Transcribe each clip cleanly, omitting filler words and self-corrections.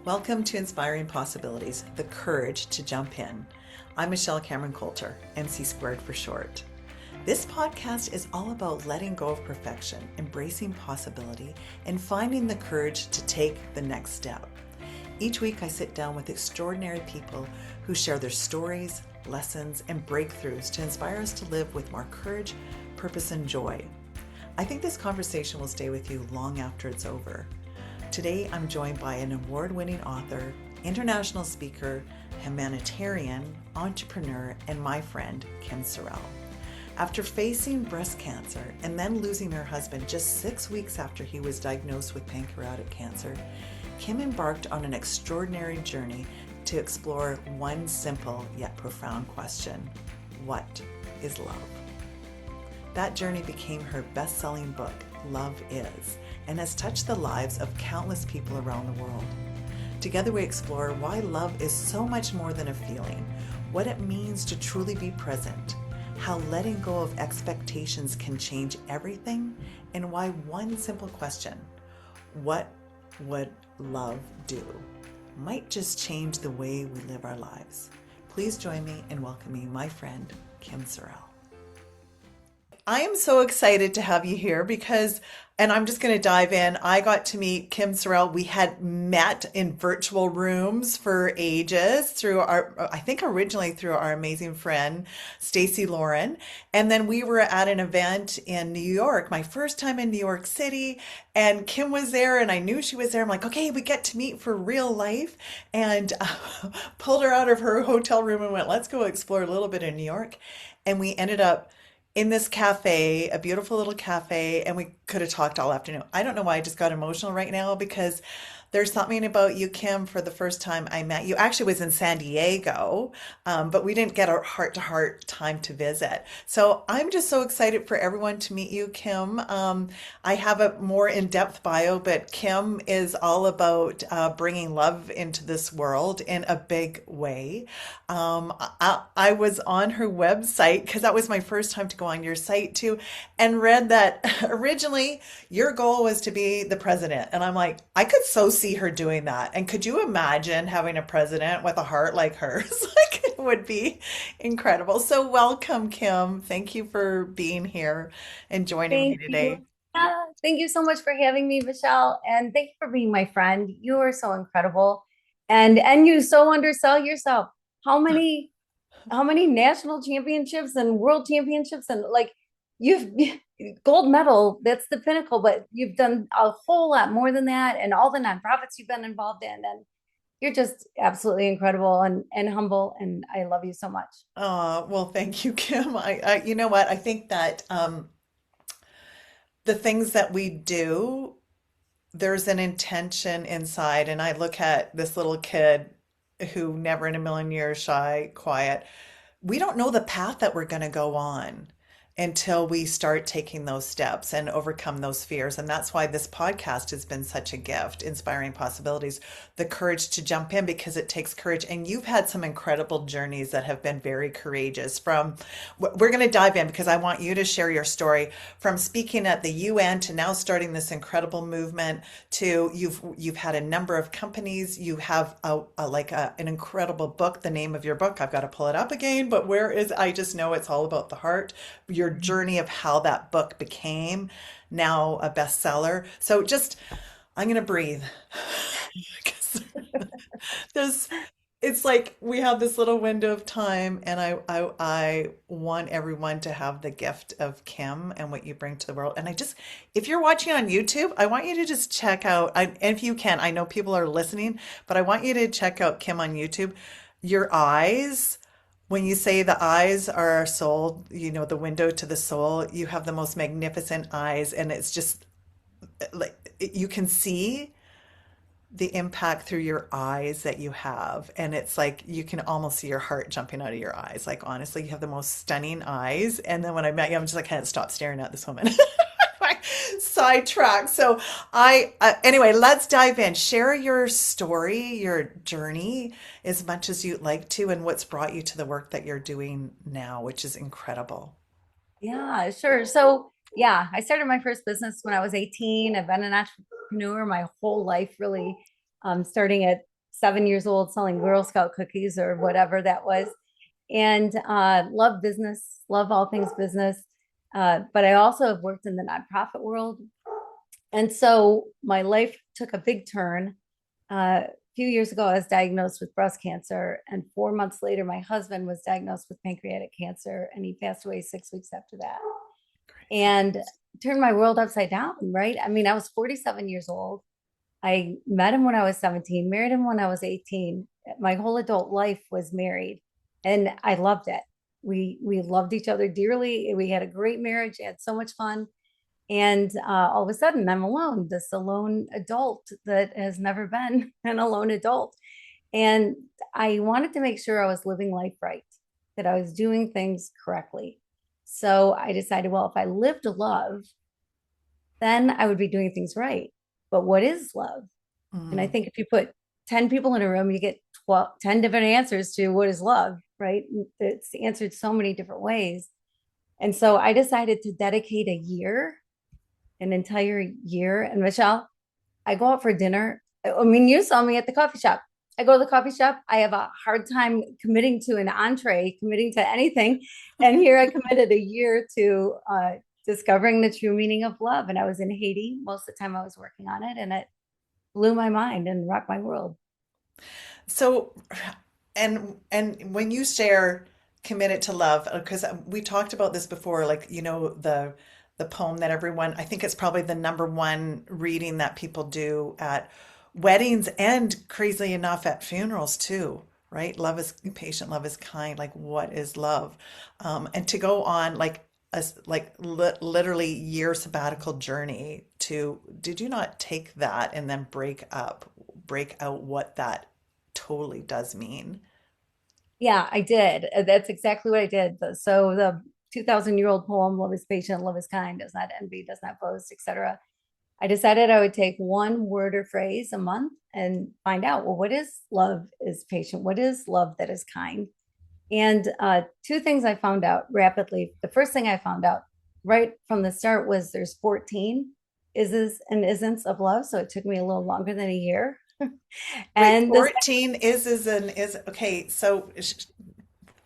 Welcome to Inspiring Possibilities, the courage to jump in. I'm Michelle Cameron Coulter, MC squared for short. This podcast is all about letting go of perfection, embracing possibility, and finding the courage to take the next step. Each week I sit down with extraordinary people who share their stories, lessons, and breakthroughs to inspire us to live with more courage, purpose, and joy. I think this conversation will stay with you long after it's over. Today, I'm joined by an award-winning author, international speaker, humanitarian, entrepreneur, and my friend, Kim Sorrelle. After facing breast cancer and then losing her husband just 6 weeks after he was diagnosed with pancreatic cancer, Kim embarked on an extraordinary journey to explore one simple yet profound question: what is love? That journey became her best-selling book, Love Is, and has touched the lives of countless people around the world. Together we explore why love is so much more than a feeling, what it means to truly be present, how letting go of expectations can change everything, and why one simple question, what would love do, might just change the way we live our lives. Please join me in welcoming my friend, Kim Sorrelle. I am so excited to have you here because, and I'm just going to dive in. I got to meet Kim Sorrelle. We had met in virtual rooms for ages through I think originally through our amazing friend, Stacy Lauren. And then we were at an event in New York, my first time in New York City. And Kim was there and I knew she was there. I'm like, okay, we get to meet for real life. And pulled her out of her hotel room and went, let's go explore a little bit in New York. And we ended up in this cafe, a beautiful little cafe, and we could have talked all afternoon. I don't know why I just got emotional right now because there's something about you, Kim, for the first time I met you. Actually, it was in San Diego, but we didn't get a heart-to-heart time to visit. So I'm just so excited for everyone to meet you, Kim. I have a more in-depth bio, but Kim is all about bringing love into this world in a big way. I was on her website because that was my first time to go on your site too, and read that originally your goal was to be the president. And I'm like, I could so see her doing that. And could you imagine having a president with a heart like hers? Like, it would be incredible. So welcome, Kim. Thank you for being here and joining me Thank today. you. Thank you so much for having me, Michelle, and thank you for being my friend. You are so incredible, and you so undersell yourself. How many how many national championships and world championships and like you've gold medal, that's the pinnacle, but you've done a whole lot more than that and all the nonprofits you've been involved in, and you're just absolutely incredible and humble, and I love you so much. Well, thank you, Kim. You know what? I think that the things that we do, there's an intention inside. And I look at this little kid who never in a million years shy, quiet. We don't know the path that we're going to go on until we start taking those steps and overcome those fears. And that's why this podcast has been such a gift, Inspiring Possibilities, the courage to jump in because it takes courage. And you've had some incredible journeys that have been very courageous. We're going to dive in because I want you to share your story from speaking at the UN to now starting this incredible movement to you've had a number of companies. You have an incredible book. The name of your book, I've got to pull it up again, but I just know it's all about the heart, your journey of how that book became now a bestseller. So just, I'm going to breathe. 'Cause there's, it's like we have this little window of time, and I want everyone to have the gift of Kim and what you bring to the world. And if you're watching on YouTube, I want you to just check out, and if you can, I know people are listening, but I want you to check out Kim on YouTube. Your eyes, when you say the eyes are our soul, the window to the soul, you have the most magnificent eyes, and it's just like you can see the impact through your eyes that you have. And it's like you can almost see your heart jumping out of your eyes. Like, honestly, you have the most stunning eyes. And then when I met you, I'm just like, I can't stop staring at this woman. Sidetrack. So anyway, let's dive in. Share your story, your journey, as much as you'd like to, and what's brought you to the work that you're doing now, which is incredible. Yeah, sure. So, yeah, I started my first business when I was 18. I've been an entrepreneur my whole life, really, starting at 7 years old selling Girl Scout cookies or whatever that was. And love business, love all things business. But I also have worked in the nonprofit world. And so my life took a big turn. A few years ago, I was diagnosed with breast cancer. And 4 months later, my husband was diagnosed with pancreatic cancer, and he passed away 6 weeks after that. And turned my world upside down, right? I mean, I was 47 years old. I met him when I was 17, married him when I was 18. My whole adult life was married, and I loved it. We loved each other dearly. We had a great marriage, had so much fun. And all of a sudden, I'm alone, this alone adult that has never been an alone adult. And I wanted to make sure I was living life right, that I was doing things correctly. So I decided, well, if I lived to love, then I would be doing things right. But what is love? And I think if you put 10 people in a room, you get 10 different answers to what is love, right? It's answered so many different ways. And so I decided to dedicate an entire year. And Michelle, I go out for dinner. I mean, you saw me at the coffee shop. I go to the coffee shop. I have a hard time committing to an entree, committing to anything. And here I committed a year to discovering the true meaning of love. And I was in Haiti most of the time I was working on it. And it blew my mind and rocked my world. So, and when you share committed to love, because we talked about this before, like, the poem that everyone, I think it's probably the number one reading that people do at weddings and crazily enough at funerals too, right? Love is patient, love is kind. Like, what is love? And to go on like literally year sabbatical journey to, did you not take that and then break out what that totally does mean? Yeah, I did. That's exactly what I did. So the 2,000-year-old poem, love is patient, love is kind, does not envy, does not boast, etc. I decided I would take one word or phrase a month and find out, well, what is love is patient? What is love that is kind? And two things I found out rapidly. The first thing I found out right from the start was there's 14 is's and isn'ts of love. So it took me a little longer than a year. Wait, And 14 is okay. So,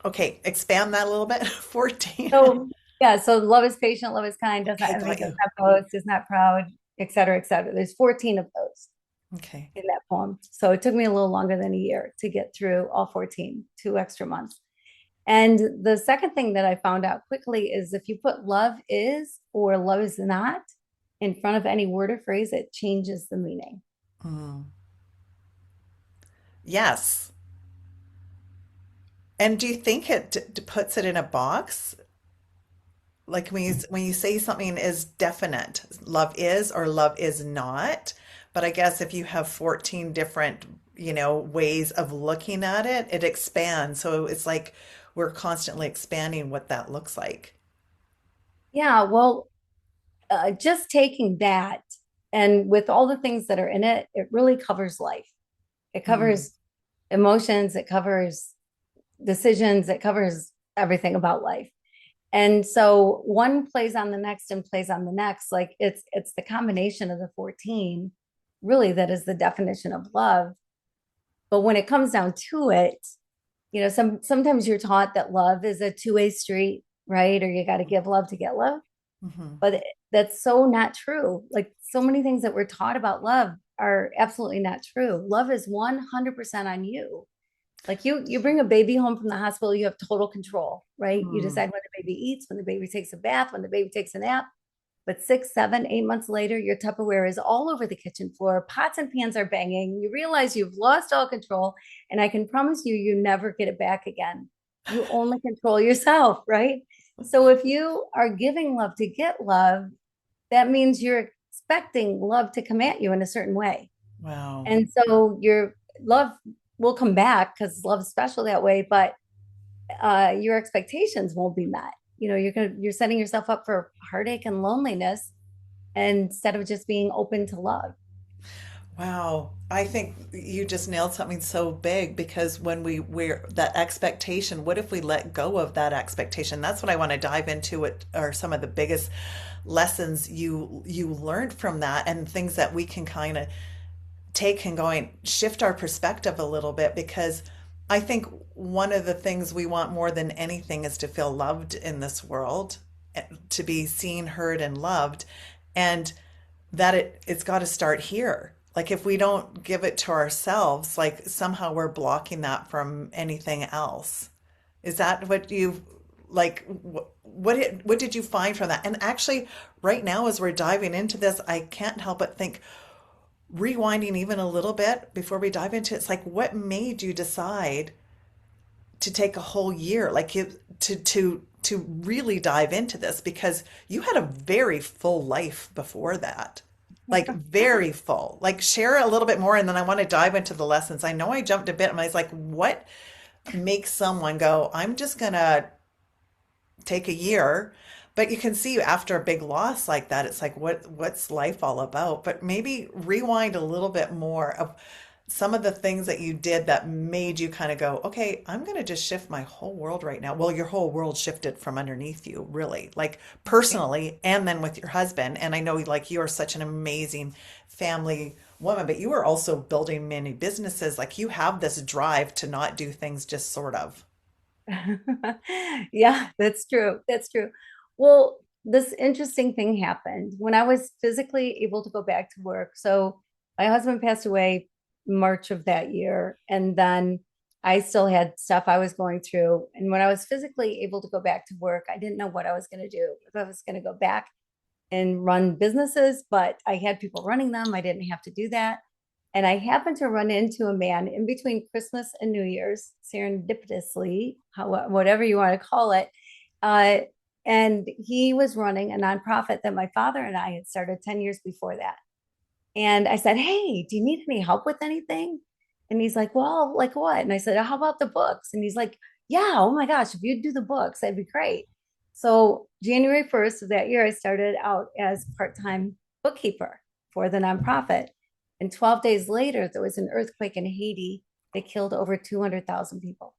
okay, expand that a little bit. 14. so, yeah, so love is patient, love is kind, does not Okay, envy, got does you. not boast, is not proud, et cetera, et cetera. There's 14 of those Okay. in that poem. So it took me a little longer than a year to get through all 14, 2 extra months. And the second thing that I found out quickly is if you put love is or love is not in front of any word or phrase, it changes the meaning. Mm. Yes. And do you think it puts it in a box? Like when you say something is definite, love is or love is not. But I guess if you have 14 different, ways of looking at it, it expands. So it's like we're constantly expanding what that looks like. Yeah, well, just taking that and with all the things that are in it, it really covers life. It Mm. covers emotions, it covers decisions, it covers everything about life. And so one plays on the next and plays on the next. Like it's the combination of the 14 really that is the definition of love. But when it comes down to it, sometimes you're taught that love is a two-way street, right? Or you got to give love to get love. Hmm. But that's so not true. Like so many things that we're taught about love are absolutely not true. Love is 100% on you. Like you bring a baby home from the hospital, you have total control, right? You Mm. decide when the baby eats, when the baby takes a bath, when the baby takes a nap. But 6, 7, 8 months later, your Tupperware is all over the kitchen floor. Pots and pans are banging. You realize you've lost all control. And I can promise you, you never get it back again. You only control yourself, right? So if you are giving love to get love, that means you're expecting love to come at you in a certain way. Wow. And so your love will come back because love's special that way, but your expectations won't be met. You're setting yourself up for heartache and loneliness instead of just being open to love. Wow. I think you just nailed something so big because when we're that expectation, what if we let go of that expectation? That's what I want to dive into. What are some of the biggest lessons you learned from that and things that we can kind of take and going shift our perspective a little bit, because I think one of the things we want more than anything is to feel loved in this world, to be seen, heard, and loved, and that it's got to start here. Like if we don't give it to ourselves, like somehow we're blocking that from anything else. Is that what you like? What did you find from that? And actually, right now, as we're diving into this, I can't help but think, rewinding even a little bit before we dive into it, it's like, what made you decide to take a whole year, like you, to really dive into this? Because you had a very full life before that, like very full. Like share a little bit more, and then I want to dive into the lessons. I know I jumped a bit, and I was like, what makes someone go, I'm just gonna take a year? But you can see after a big loss like that, it's like, what's life all about? But maybe rewind a little bit more of some of the things that you did that made you kind of go, okay, I'm going to just shift my whole world right now. Well, your whole world shifted from underneath you, really, like personally, and then with your husband. And I know like you are such an amazing family woman, but you are also building many businesses. Like you have this drive to not do things just sort of. Yeah, that's true. That's true. Well, this interesting thing happened when I was physically able to go back to work. So my husband passed away March of that year, and then I still had stuff I was going through. And when I was physically able to go back to work, I didn't know what I was going to do. If I was going to go back and run businesses, but I had people running them. I didn't have to do that. And I happened to run into a man in between Christmas and New Year's, serendipitously, whatever you want to call it. Uh, and he was running a nonprofit that my father and I had started 10 years before that. And I said, hey, do you need any help with anything? And he's like, well, like what? And I said, how about the books? And he's like, yeah, oh my gosh, if you'd do the books, that'd be great. So January 1st of that year, I started out as part-time bookkeeper for the nonprofit. And 12 days later, there was an earthquake in Haiti that killed over 200,000 people.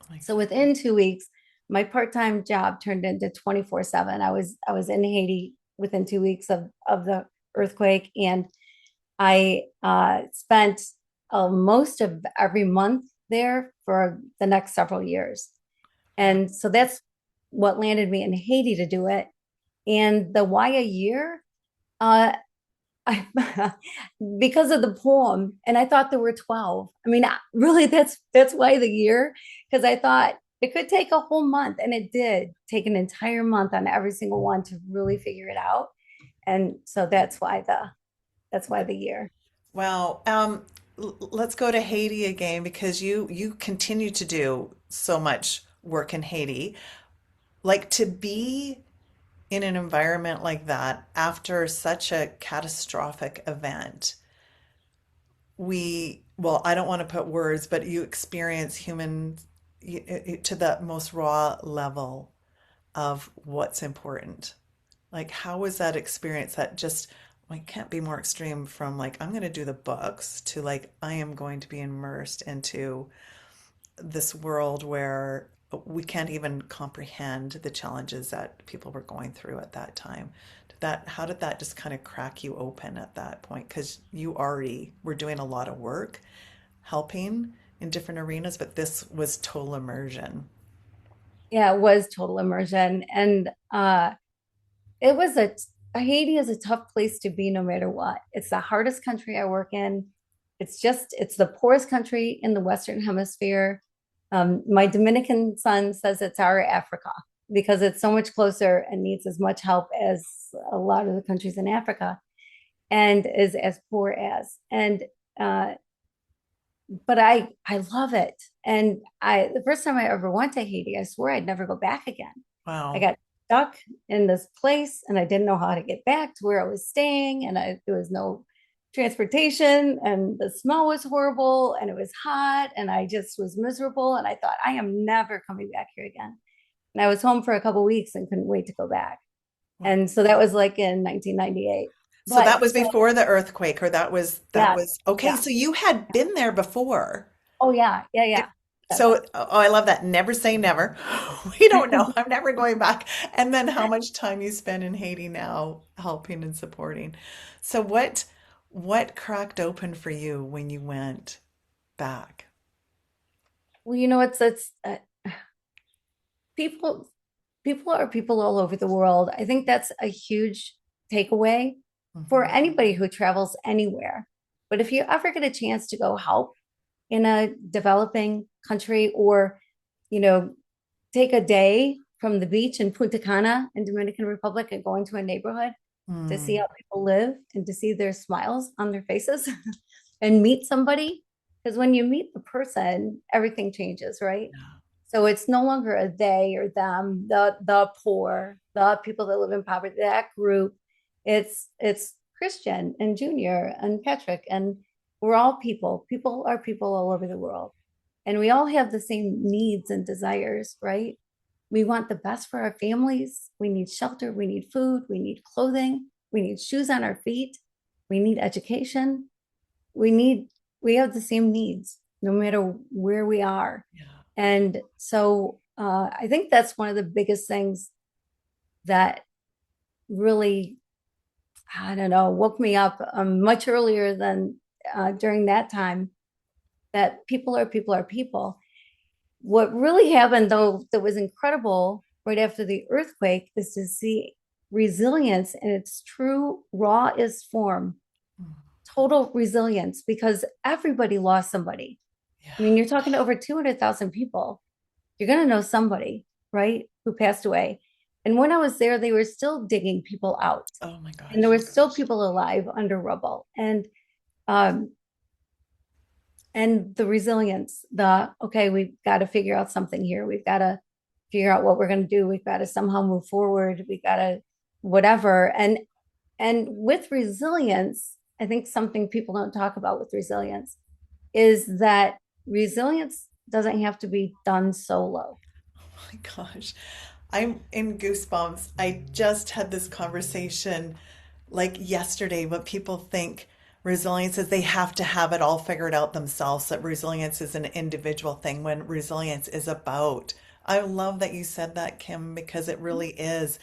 Like, So within 2 weeks, my part-time job turned into 24/7. I was in Haiti within 2 weeks of the earthquake, and I spent most of every month there for the next several years. And so that's what landed me in Haiti to do it. And the why a year, uh, I, because of the poem, and I thought there were 12. I mean, really, that's why the year, because I thought it could take a whole month, and it did take an entire month on every single one to really figure it out. And so that's why the year. well, let's go to Haiti again, because you continue to do so much work in Haiti. Like to be in an environment like that after such a catastrophic event, well, I don't want to put words, but you experience human to the most raw level of what's important. Like, how was that experience that just like can't be more extreme from like, I'm going to do the books to like, I am going to be immersed into this world where we can't even comprehend the challenges that people were going through at that time. How did that just kind of crack you open at that point? Because you already were doing a lot of work, helping in different arenas, but this was total immersion. Yeah, it was total immersion. And it was Haiti is a tough place to be no matter what. It's the hardest country I work in. It's the poorest country in the Western Hemisphere. My Dominican son says it's our Africa because it's so much closer and needs as much help as a lot of the countries in Africa, and is as poor as. And uh, but I love it. And the first time I ever went to Haiti, I swore I'd never go back again. I Wow. got stuck in this place, and I didn't know how to get back to where I was staying, and there was no transportation, and the smell was horrible, and it was hot, and I just was miserable, and I thought I am never coming back here again. And I was home for a couple of weeks and couldn't wait to go back. And so that was like in 1998. So that But was so before the earthquake, or that yeah, was okay. yeah. So you had been there before. Oh yeah, yeah, yeah. So, oh, I love that. Never say never. We don't know. I'm never going back. And then how much time you spend in Haiti now helping and supporting. So What cracked open for you when you went back? Well, it's people people are people all over the world. I think that's a huge takeaway for Mhm. anybody who travels anywhere. But if you ever get a chance to go help in a developing country, or, you know, take a day from the beach in Punta Cana in Dominican Republic and go into a neighborhood to see Mm. how people live and to see their smiles on their faces and meet somebody. Because when you meet the person, everything changes, right? Yeah. So it's no longer a they or them, the poor, the people that live in poverty, that group. It's Christian and Junior and Patrick, and we're all people. People are people all over the world. And we all have the same needs and desires, right? We want the best for our families. We need shelter, we need food, we need clothing, we need shoes on our feet, we need education. We need we have the same needs no matter where we are. Yeah. And so I think that's one of the biggest things that really, I don't know, woke me up much earlier than during that time, that people are people are people. What really happened, though, that was incredible right after the earthquake is to see resilience in its true rawest form, Mm. total resilience, because everybody lost somebody. I Yeah. mean, you're talking to over 200,000 people. You're going to know somebody, right, who passed away. And when I was there, they were still digging people out, Oh my and there gosh. were still people alive under rubble. Um, and the resilience, the okay, we've got to figure out something here. We've got to figure out what we're going to do. We've got to somehow move forward. We got to whatever. And with resilience, I think something people don't talk about with resilience is that resilience doesn't have to be done solo. Oh my gosh. I'm in goosebumps. I just had this conversation like yesterday, but people think resilience is they have to have it all figured out themselves, that resilience is an individual thing when resilience is about. I love that you said that, Kim, because it really is.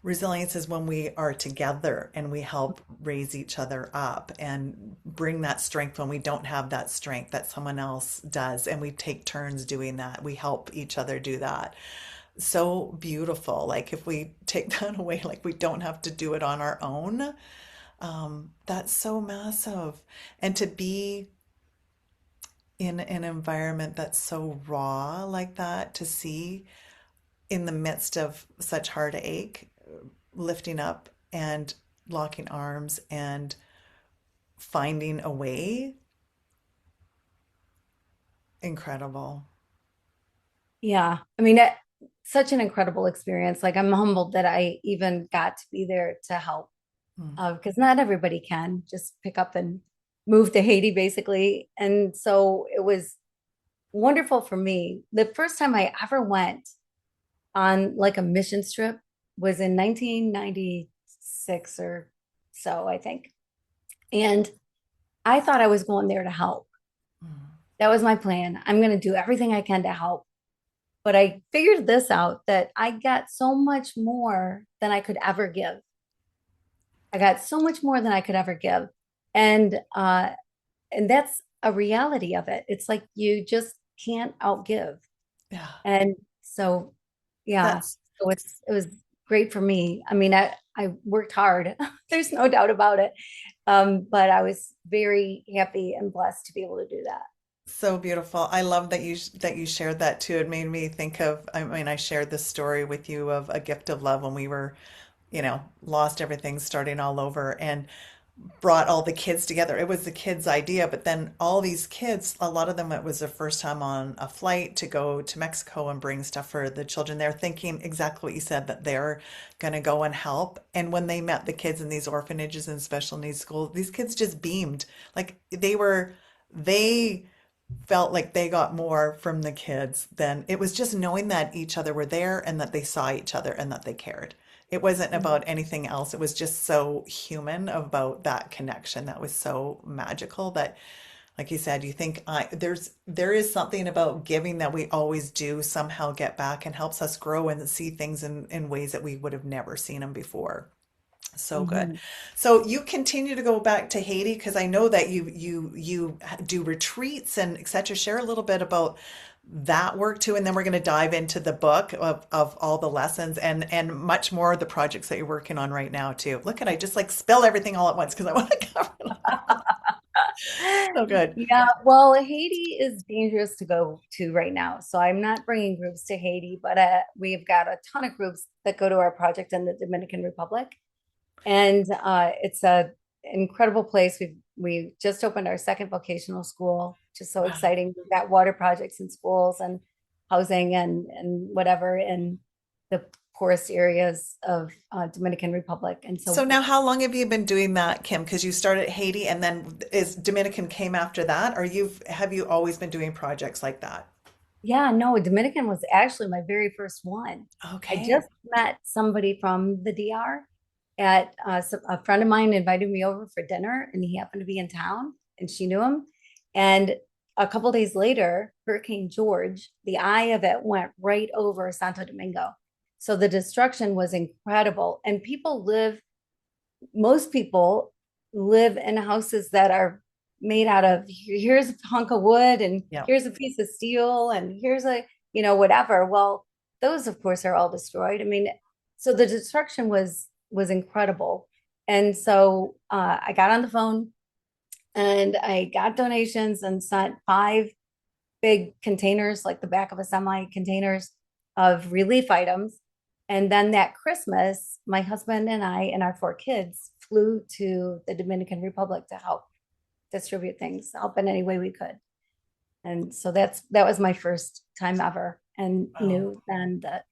Resilience is when we are together and we help raise each other up and bring that strength when we don't have that strength that someone else does. And we take turns doing that. We help each other do that. So beautiful. Like if we take that away, like we don't have to do it on our own. That's so massive. And to be in an environment that's so raw like that, to see in the midst of such heartache, lifting up and locking arms and finding a way, incredible. Yeah. I mean, such an incredible experience. Like, I'm humbled that I even got to be there to help, Mm. because not everybody can just pick up and move to Haiti, basically. And so it was wonderful for me. The first time I ever went on like a mission trip was in 1996 or so, I think. And I thought I was going there to help. Mm. That was my plan. I'm going to do everything I can to help. But I figured this out, that I got so much more than I could ever give. I got so much more than I could ever give. And and that's a reality of it. It's like you just can't outgive. Yeah, And so yeah, that's so it was great for me. I mean, I worked hard. There's no doubt about it. But I was very happy and blessed to be able to do that. so beautiful. I love that you shared that too. It made me think of, I mean, I shared this story with you of a gift of love when we were, lost everything, starting all over, and brought all the kids together. It was the kids' idea, but then all these kids, a lot of them, it was their first time on a flight to go to Mexico and bring stuff for the children. They're thinking exactly what you said, that they're going to go and help. And when they met the kids in these orphanages and special needs schools, these kids just beamed. Like they felt like they got more from the kids than it was just knowing that each other were there and that they saw each other and that they cared. It wasn't about anything else. It was just so human about that connection that was so magical that, like you said, you think there is something about giving that we always do somehow get back and helps us grow and see things in ways that we would have never seen them before. So good. Mhm. So you continue to go back to Haiti because I know that you do retreats and etc. Share a little bit about that work too, and then we're going to dive into the book of all the lessons and much more of the projects that you're working on right now too. Look at I just like spill everything all at once because I want to cover it all. So good. Yeah, well, Haiti is dangerous to go to right now. So I'm not bringing groups to Haiti, but we've got a ton of groups that go to our project in the Dominican Republic. And it's a incredible place. We just opened our second vocational school, which is so Wow. exciting. We've got water projects in schools and housing and whatever in the poorest areas of Dominican Republic. And So so, now how long have you been doing that, Kim? Because you started Haiti and then is Dominican came after that, or have you always been doing projects like that? yeah, no, Dominican was actually my very first one. I Okay. just met somebody from the DR at a friend of mine invited me over for dinner, and he happened to be in town, and she knew him. And a couple days later, Hurricane George, the eye of it went right over Santo Domingo. So the destruction was incredible, and most people live in houses that are made out of here's a hunk of wood and Yeah. here's a piece of steel and here's a whatever. Well, those of course are all destroyed. I mean, so the destruction was incredible. And so I got on the phone and I got donations and sent 5 big containers, like the back of a semi containers of relief items. And then that Christmas, my husband and I and our 4 kids flew to the Dominican Republic to help distribute things, help in any way we could. And so that was my first time ever, and Wow. knew then that,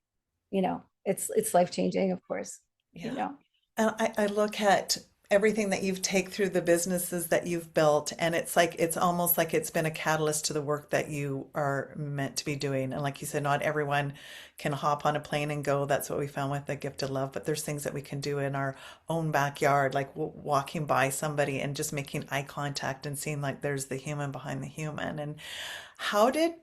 it's life changing, of course, Yeah. know. And I look at everything that you've taken through the businesses that you've built, and it's like it's almost like it's been a catalyst to the work that you are meant to be doing. And like you said, not everyone can hop on a plane and go. That's what we found with the gift of love. But there's things that we can do in our own backyard, like walking by somebody and just making eye contact and seeing like there's the human behind the human. And how did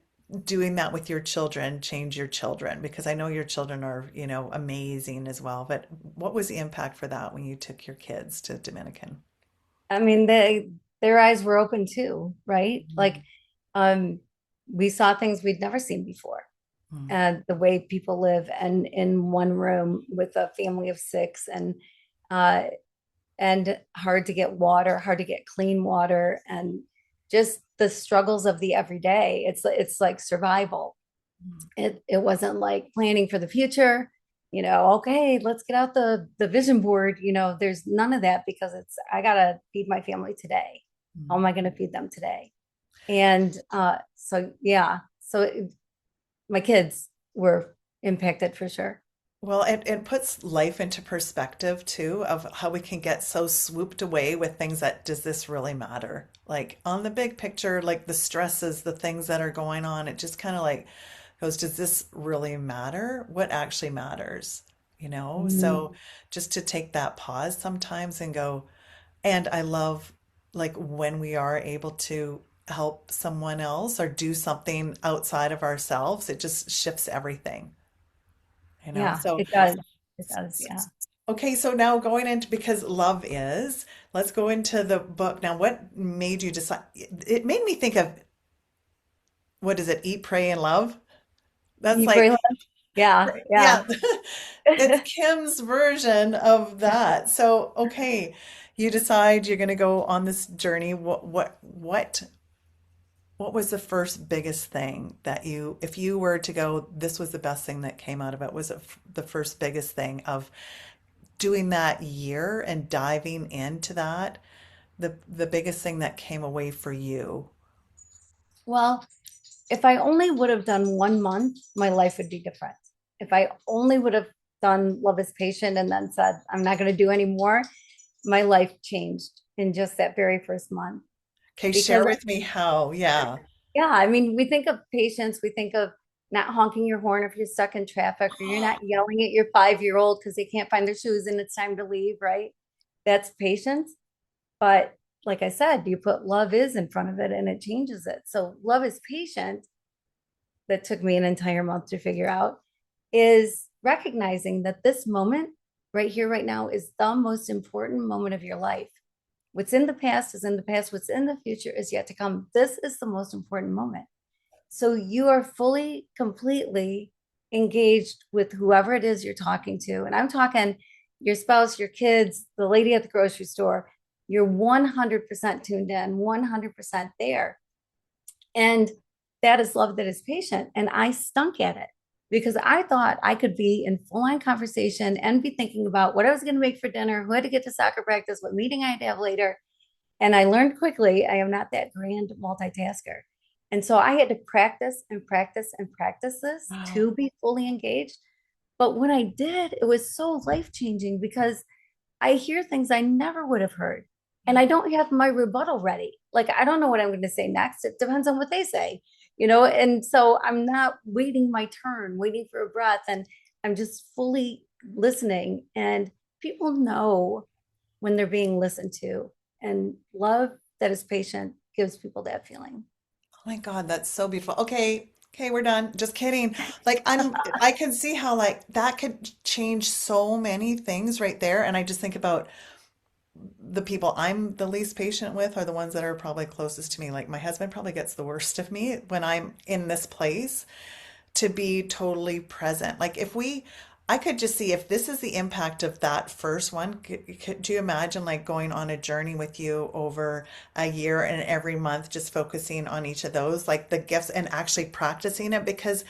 doing that with your children change your children? Because I know your children are, amazing as well. But what was the impact for that when you took your kids to Dominican? I mean, their eyes were open too, right? Like, um, we saw things we'd never seen before. Mm. And the way people live and in one room with a family of 6 uh and hard to get water, hard to get clean water, and just the struggles of the everyday. It's like survival. Mm. It wasn't like planning for the future, okay, let's get out the vision board. There's none of that because it's I gotta feed my family today. How Mm. am I gonna feed them today? And so yeah, my kids were impacted for sure. Well, it puts life into perspective too, of how we can get so swooped away with things that does this really matter? Like on the big picture, like the stresses, the things that are going on, it just kind of like goes, does this really matter? What actually matters? So Mhm. just to take that pause sometimes and go, and I love like when we are able to help someone else or do something outside of ourselves, it just shifts everything. Yeah, So it does. It does. Yeah. okay, so now going into because love is, let's go into the book. Now, what made you decide? It made me think of what is it? Eat, pray, and love. That's You pray. like, Yeah. Yeah. yeah, it's Kim's version of that. So, okay, you decide you're going to go on this journey. What was the first biggest thing that if you were to go, this was the best thing that came out of it? Was it the first biggest thing of doing that year and diving into that, the biggest thing that came away for you? Well, if I only would have done 1 month, my life would be different. If I only would have done Love is Patient and then said, I'm not going to do any more, my life changed in just that very first month. Okay, share Because, with me how. Yeah. yeah, I mean, we think of patience, we think of not honking your horn if you're stuck in traffic, or you're not yelling at your 5-year-old because they can't find their shoes and it's time to leave, right? That's patience. But like I said, you put love is in front of it and it changes it. So love is patient, that took me an entire month to figure out, is recognizing that this moment right here, right now is the most important moment of your life. What's in the past is in the past. What's in the future is yet to come. This is the most important moment. So you are fully, completely engaged with whoever it is you're talking to. And I'm talking your spouse, your kids, the lady at the grocery store. You're 100% tuned in, 100% there. And that is love that is patient. And I stunk at it because I thought I could be in full on conversation and be thinking about what I was going to make for dinner, who had to get to soccer practice, what meeting I had to have later. And I learned quickly I am not that grand multitasker. And so I had to practice and practice and practice this Wow. to be fully engaged. But when I did, it was so life changing because I hear things I never would have heard. And I don't have my rebuttal ready. Like, I don't know what I'm going to say next. It depends on what they say, you know? And so I'm not waiting my turn, waiting for a breath. And I'm just fully listening. And people know when they're being listened to. And love that is patient gives people that feeling. Oh my God, that's so beautiful. Okay, okay, we're done. Just kidding. Like I can see how like that could change so many things right there. And I just think about the people I'm the least patient with are the ones that are probably closest to me. Like my husband probably gets the worst of me when I'm in this place to be totally present. Like if we, I could just see if this is the impact of that first one. Could you imagine like going on a journey with you over a year and every month just focusing on each of those, like the gifts and actually practicing it? Because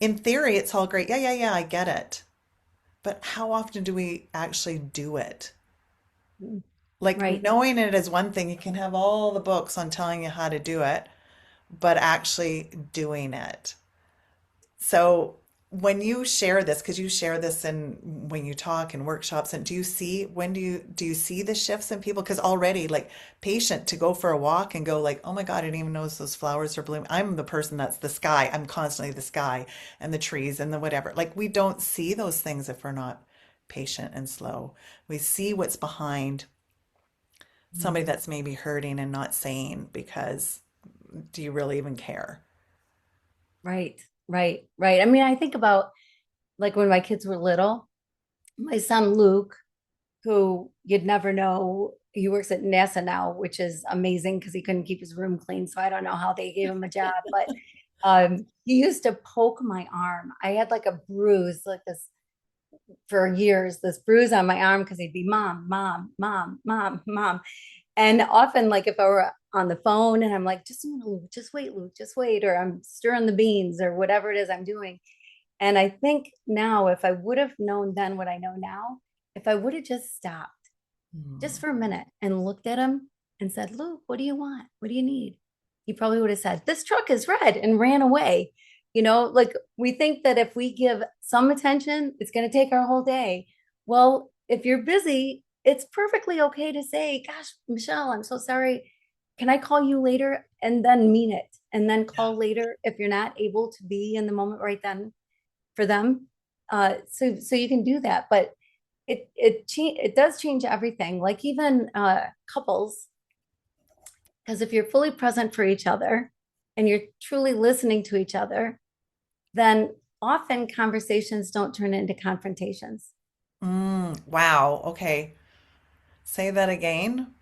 in theory, it's all great. Yeah, yeah, yeah, I get it. But how often do we actually do it? Like Right. knowing it is one thing. You can have all the books on telling you how to do it, but actually doing it. So when you share this, because you share this in when you talk in workshops, and do you see when do you see the shifts in people? Because already like patient to go for a walk and go like, oh my God, I didn't even notice those flowers are blooming. I'm the person that's the sky. I'm constantly the sky and the trees and the whatever. Like we don't see those things if we're not patient and slow. We see what's behind somebody Mm. that's maybe hurting and not saying because do you really even care? Right. Right. Right. I mean, I think about like when my kids were little, my son Luke, who you'd never know, he works at NASA now, which is amazing because he couldn't keep his room clean. So I don't know how they gave him a job, but he used to poke my arm. I had like a bruise, like this for years, this bruise on my arm because he'd be mom, mom, mom, mom, mom. And often, like if I were on the phone and I'm like, just a minute, Luke, just wait, Luke, just wait, or I'm stirring the beans or whatever it is I'm doing. And I think now, if I would have known then what I know now, if I would have just stopped just Hmm. for a minute and looked at him and said, Luke, what do you want? What do you need? He probably would have said, this truck is red and ran away. You know, like we think that if we give some attention, it's going to take our whole day. Well, if you're busy, it's perfectly okay to say, gosh, Michelle, I'm so sorry. Can I call you later? And then mean it. And then Yeah. call later if you're not able to be in the moment right then for them. So you can do that. But it does change everything. Like even couples, because if you're fully present for each other and you're truly listening to each other, then often conversations don't turn into confrontations. Wow. Okay. Say that again.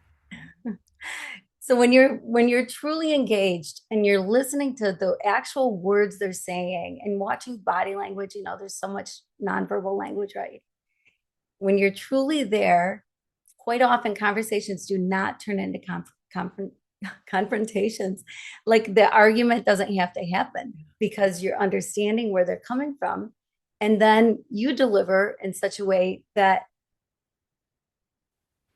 So when you're truly engaged and you're listening to the actual words they're saying and watching body language, you know, there's so much nonverbal language, right? When you're truly there, quite often conversations do not turn into confrontations. Like the argument doesn't have to happen because you're understanding where they're coming from. And then you deliver in such a way that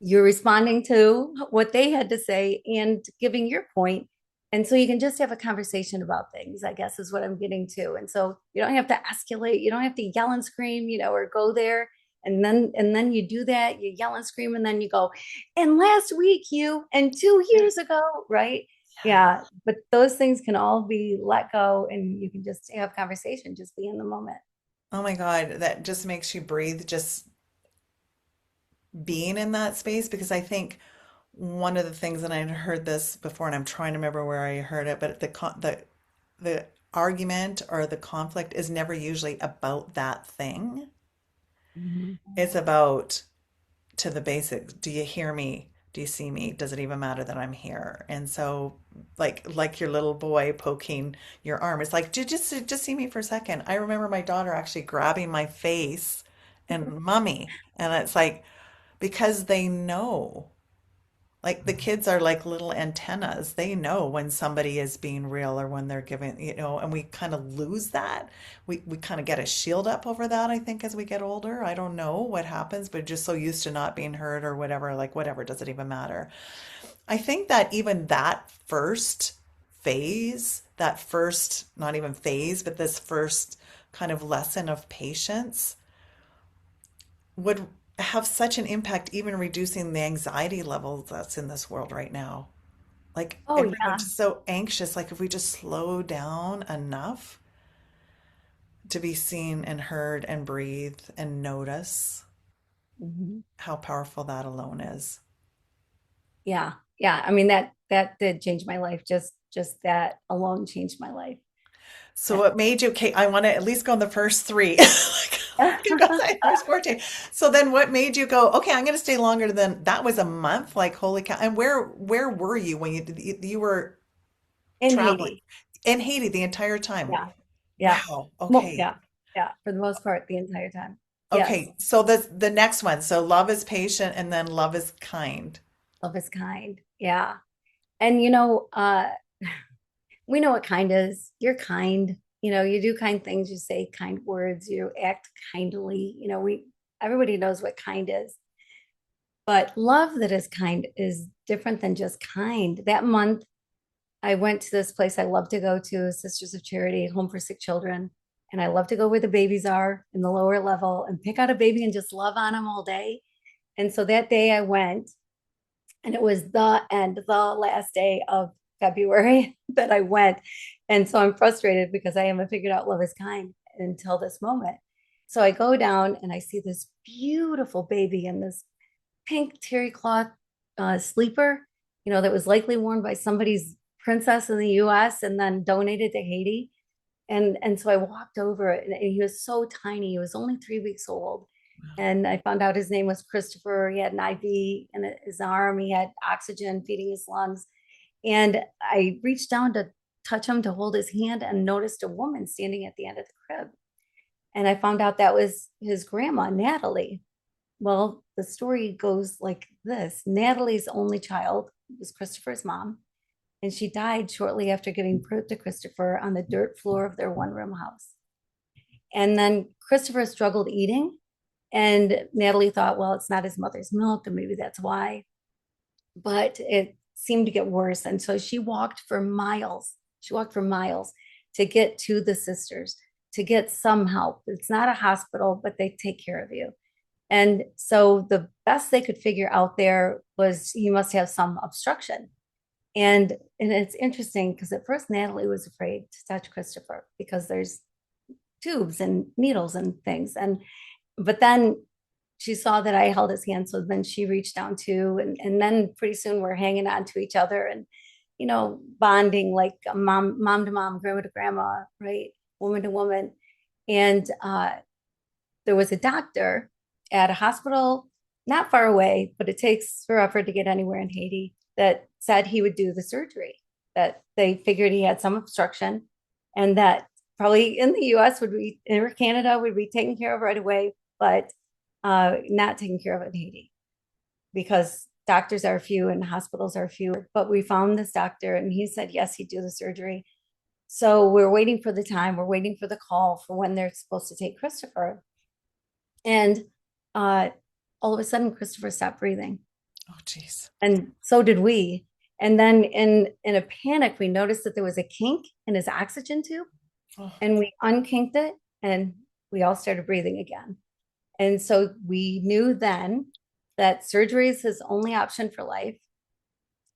you're responding to what they had to say and giving your point. And so you can just have a conversation about things, I guess is what I'm getting to. And so you don't have to escalate, you don't have to yell and scream, you know, or go there. And then you do that, you yell and scream, and then you go, and last week you and 2 years ago, right? Yeah. Yeah. But those things can all be let go and you can just have conversation, just be in the moment. Oh my God, that just makes you breathe just being in that space because I think one of the things, and I heard this before, and I'm trying to remember where I heard it, but the argument or the conflict is never usually about that thing. Mhm. It's about to the basics. Do you hear me? Do you see me? Does it even matter that I'm here? And so like your little boy poking your arm. It's like, just see me for a second. I remember my daughter actually grabbing my face and mommy. And it's like because they know. Like the kids are like little antennas. They know when somebody is being real or when they're giving, and we kind of lose that. We kind of get a shield up over that, I think, as we get older. I don't know what happens, but just so used to not being heard or whatever, like whatever, does it even matter? I think that even that first phase, that first, not even phase, but this first kind of lesson of patience would have such an impact, even reducing the anxiety levels that's in this world right now. Like Oh everyone's yeah. just so anxious. Like if we just slow down enough to be seen and heard and breathe and notice Mhm. how powerful that alone is. Yeah. Yeah. I mean, that did change my life. Just that alone changed my life. So what made you, okay, I want to at least go on the first three. Like, I got that first 14. So then what made you go, okay, I'm going to stay longer than that was a month? Like, holy cow. And where were you when you were In traveling? Haiti. In Haiti the entire time. Yeah. Yeah. Wow. Well, Okay. yeah. Yeah. For the most part, the entire time. Yes. Okay, so the next one. So love is patient and then love is kind. Love is kind. Yeah. And we know what kind is. You're kind. You do kind things, you say kind words, you act kindly. We everybody knows what kind is. But love that is kind is different than just kind. That month, I went to this place I love to go to, Sisters of Charity, Home for Sick Children. And I love to go where the babies are in the lower level and pick out a baby and just love on them all day. And so that day I went, and it was the last day of February that I went. And so I'm frustrated because I haven't figured out love is kind until this moment. So I go down and I see this beautiful baby in this pink terry cloth sleeper, that was likely worn by somebody's princess in the US and then donated to Haiti. And so I walked over and he was so tiny. He was only 3 weeks old. And I found out his name was Christopher. He had an IV in his arm. He had oxygen feeding his lungs. And I reached down to touch him to hold his hand and noticed a woman standing at the end of the crib. And I found out that was his grandma, Natalie. Well, the story goes like this. Natalie's only child was Christopher's mom, and she died shortly after giving birth to Christopher on the dirt floor of their one-room house. And then Christopher struggled eating, and Natalie thought, well, it's not his mother's milk, and maybe that's why. But it seemed to get worse. And so she walked for miles. She walked for miles to get to the sisters, to get some help. It's not a hospital, but they take care of you. And so the best they could figure out there was he must have some obstruction. And it's interesting because at first Natalie was afraid to touch Christopher because there's tubes and needles and things. But then she saw that I held his hand, so then she reached down too, and then pretty soon we're hanging on to each other and bonding like a mom to mom, grandma to grandma, right, woman to woman. And there was a doctor at a hospital not far away, but it takes forever to get anywhere in Haiti, that said he would do the surgery, that they figured he had some obstruction and that probably in the US would be, or Canada would be taken care of right away, but not taken care of in Haiti because doctors are few and hospitals are few. But we found this doctor and he said, yes, he'd do the surgery. So we're waiting for the time, we're waiting for the call for when they're supposed to take Christopher. And uh, all of a sudden, Christopher stopped breathing. Oh, geez. And so did we. And then in a panic, we noticed that there was a kink in his oxygen tube. Oh, And we unkinked it and we all started breathing again. And so we knew then that surgery is his only option for life.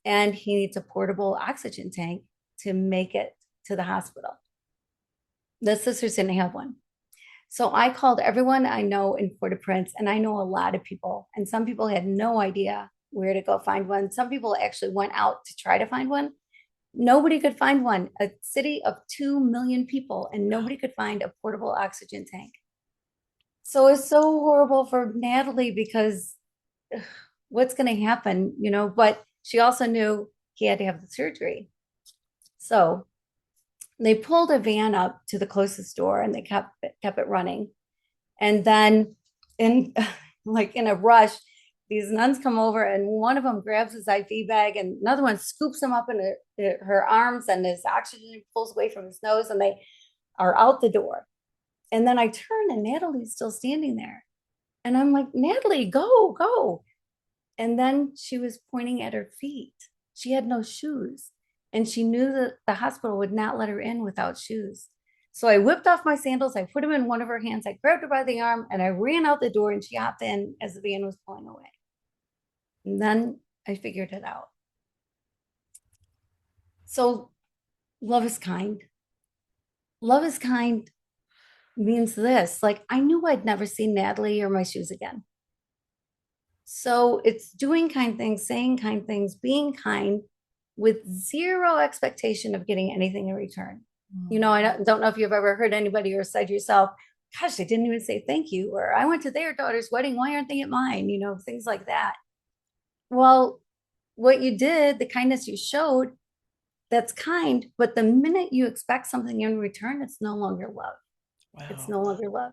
And he needs a portable oxygen tank to make it to the hospital. The sisters didn't have one. So I called everyone I know in Port-au-Prince, and I know a lot of people, and some people had no idea where to go find one. Some people actually went out to try to find one. Nobody could find one. A city of 2 million people, and nobody could find a portable oxygen tank. So it's so horrible for Natalie because ugh, what's going to happen, but she also knew he had to have the surgery. So they pulled a van up to the closest door and they kept it running. And then in like in a rush, these nuns come over and one of them grabs his IV bag and another one scoops him up in her arms and his oxygen pulls away from his nose and they are out the door. And then I turn and Natalie's still standing there. And I'm like, Natalie, go, go. And then she was pointing at her feet. She had no shoes. And she knew that the hospital would not let her in without shoes. So I whipped off my sandals. I put them in one of her hands. I grabbed her by the arm and I ran out the door and she hopped in as the van was pulling away. And then I figured it out. So love is kind. Love is kind means this. Like I knew I'd never see Natalie or my shoes again. So it's doing kind things, saying kind things, being kind with zero expectation of getting anything in return. I don't know if you've ever heard anybody or said yourself, gosh, they didn't even say thank you, or I went to their daughter's wedding. Why aren't they at mine? Things like that. Well, what you did, the kindness you showed, that's kind. But the minute you expect something in return, it's no longer love. It's Wow. no longer love.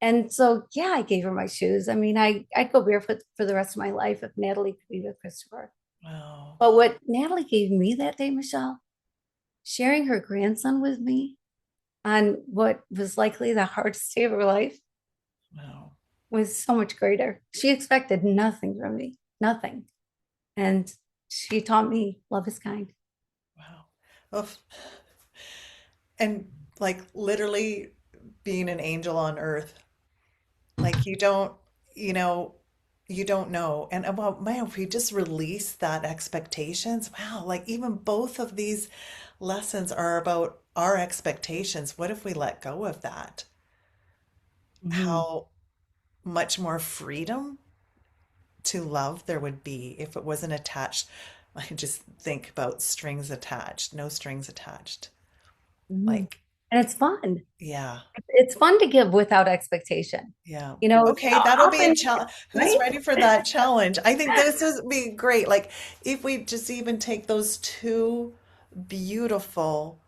And so, yeah, I gave her my shoes. I mean, I'd go barefoot for the rest of my life if Natalie could be with Christopher. Wow. But what Natalie gave me that day, Michelle, sharing her grandson with me on what was likely the hardest day of her life Wow. was so much greater. She expected nothing from me, nothing. And she taught me love is kind. Wow. Oof. And like literally being an angel on earth. Like you know, you don't know. And well, man, if we just release that expectations, wow, like even both of these lessons are about our expectations. What if we let go of that? Mhm. How much more freedom to love there would be if it wasn't attached. I just think about strings attached, no strings attached. Mhm. Like, And it's fun. yeah, It's fun to give without expectation. yeah. You know, Okay, that'll be a often, challenge. Who's right? ready for that challenge? I think this would be great. Like, if we just even take those two beautiful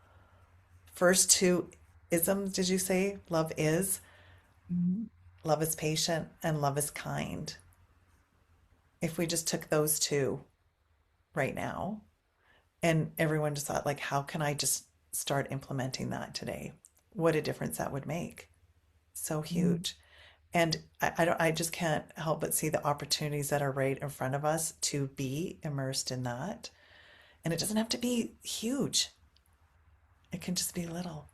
first two isms, did you say? Mhm. Love is patient, and love is kind. If we just took those two right now, and everyone just thought, like, how can I just start implementing that today? What a difference that would make. So Mhm. huge. And I just can't help but see the opportunities that are right in front of us to be immersed in that. And it doesn't have to be huge. It can just be little.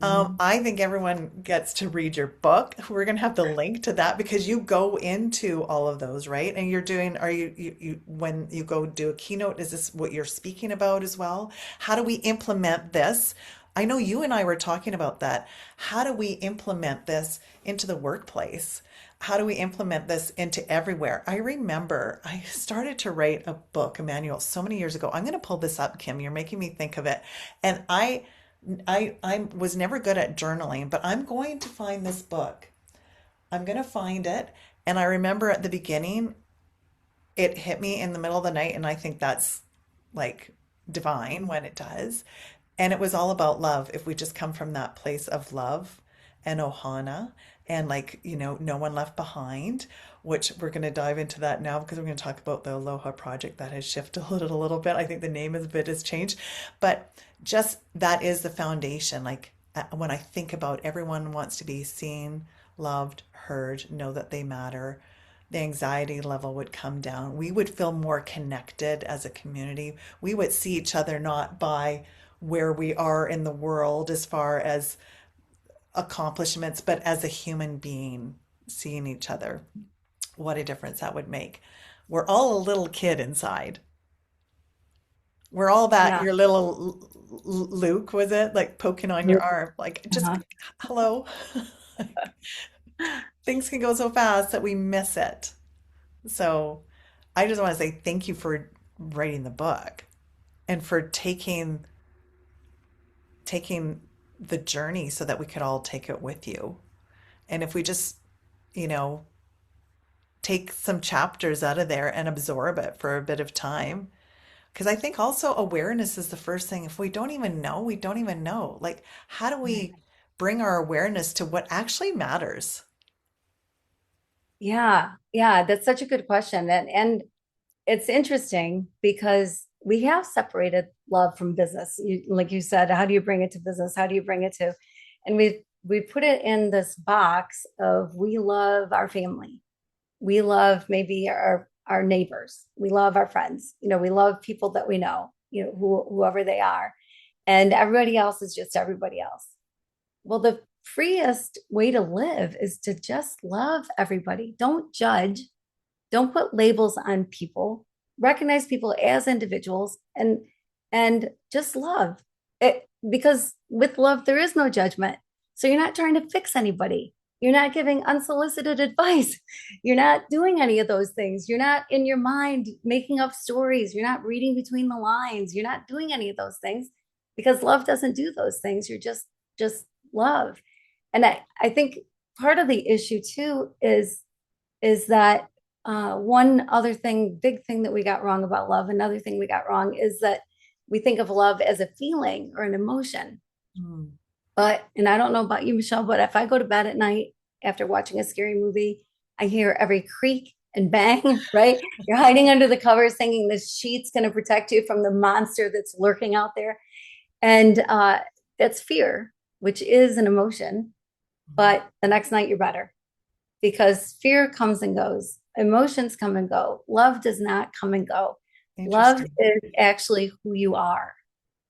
Mhm. I think everyone gets to read your book. We're going to have the link to that because you go into all of those, right? And you're doing, are you, when you go do a keynote, is this what you're speaking about as well? How do we implement this? I know you and I were talking about that. How do we implement this into the workplace? How do we implement this into everywhere? I remember I started to write a book, a manual, so many years ago. I'm going to pull this up, Kim. You're making me think of it. And I was never good at journaling, but I'm going to find this book. I'm going to find it. And I remember at the beginning, it hit me in the middle of the night, and I think that's like divine when it does. And it was all about love. If we just come from that place of love and ohana and like, no one left behind, which we're going to dive into that now because we're going to talk about the Aloha project that has shifted a little bit. I think the name of the bit has changed, but just that is the foundation. Like when I think about everyone wants to be seen, loved, heard, know that they matter, the anxiety level would come down. We would feel more connected as a community. We would see each other not by where we are in the world as far as accomplishments, but as a human being, seeing each other. What a difference that would make. We're all a little kid inside. We're all that Yeah. your little Luke, was it? Like poking on your arm, like just Uh-huh. hello. Things can go so fast that we miss it. So I just want to say thank you for writing the book and for taking the journey so that we could all take it with you And if we just, you know, take some chapters out of there and absorb it for a bit of time. Because I think also awareness is the first thing. If we don't even know, we don't even know. Like, how do we Right. bring our awareness to what actually matters? Yeah, yeah, that's such a good question. And it's interesting because we have separated love from business. Like you said, how do you bring it to business? How do you bring it to, and we put it in this box of we love our family. We love maybe our neighbors. We love our friends. We love people that we know, whoever they are. And everybody else is just everybody else. Well, the freest way to live is to just love everybody. Don't judge, don't put labels on people, recognize people as individuals, and just love it, because with love there is no judgment. So you're not trying to fix anybody, you're not giving unsolicited advice, you're not doing any of those things, you're not in your mind making up stories, you're not reading between the lines, you're not doing any of those things, because love doesn't do those things. You're just love. And I think part of the issue too is that one other thing, big thing that we got wrong about love, another thing we got wrong is that we think of love as a feeling or an emotion. Mm. But, and I don't know about you, Michelle, but if I go to bed at night after watching a scary movie, I hear every creak and bang, right? You're hiding under the covers thinking this sheet's going to protect you from the monster that's lurking out there. And that's fear, which is an emotion. But the next night you're better, because fear comes and goes, emotions come and go. Love does not come and go. Love Interesting. is actually who you are.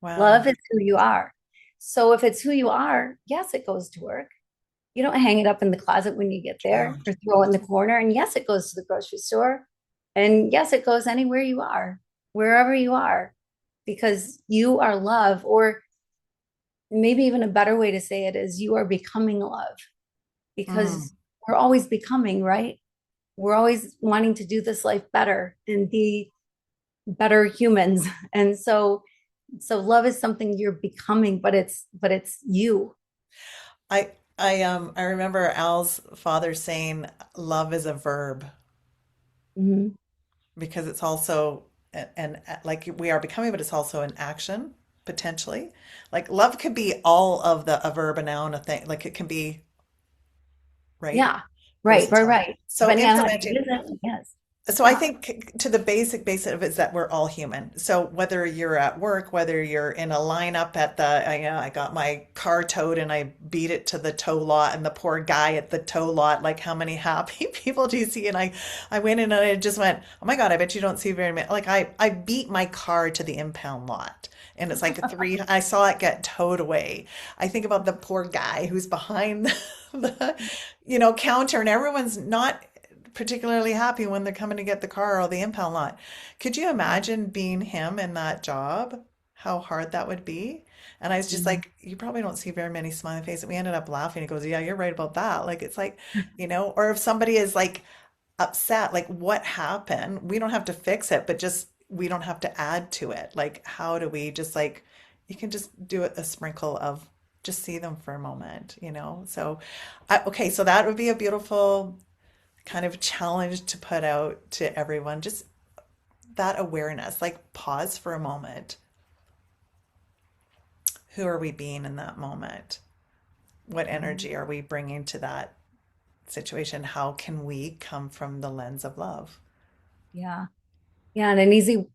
Wow. Love is who you are. So if it's who you are, yes, it goes to work. You don't hang it up in the closet when you get there Oh, or throw it in the corner. And yes, it goes to the grocery store. And yes, it goes anywhere you are, wherever you are, because you are love. Or maybe even a better way to say it is you are becoming love, mm. because we're always becoming, right? We're always wanting to do this life better and be better humans. And so love is something you're becoming, but it's you. I remember Al's father saying love is a verb Mhm. because it's also and like we are becoming, but it's also an action potentially. Like love could be all of a verb, a noun, a thing. Like it can be, right? Yeah, Versatile. right. So Depending on how you implementing. use it, yes. So I Yeah. think to the basic of it is that we're all human. So whether you're at work, whether you're in a lineup at I got my car towed and I beat it to the tow lot and the poor guy at the tow lot, like how many happy people do you see? And I went in and I just went, oh my God, I bet you don't see very many. Like I beat my car to the impound lot. And it's like I saw it get towed away. I think about the poor guy who's behind the, counter and everyone's not particularly happy when they're coming to get the car or the impound lot. Could you imagine being him in that job? How hard that would be? And I was just Mhm. like, you probably don't see very many smiling faces. We ended up laughing. He goes, yeah, you're right about that. Like, it's like, or if somebody is like upset, like what happened? We don't have to fix it, but just we don't have to add to it. Like, how do we just like, you can just do it a sprinkle of just see them for a moment. So, okay, so that would be a beautiful kind of challenge to put out to everyone. Just that awareness, like pause for a moment. Who are we being in that moment? What energy are we bringing to that situation? How can we come from the lens of love? Yeah. Yeah. And an easy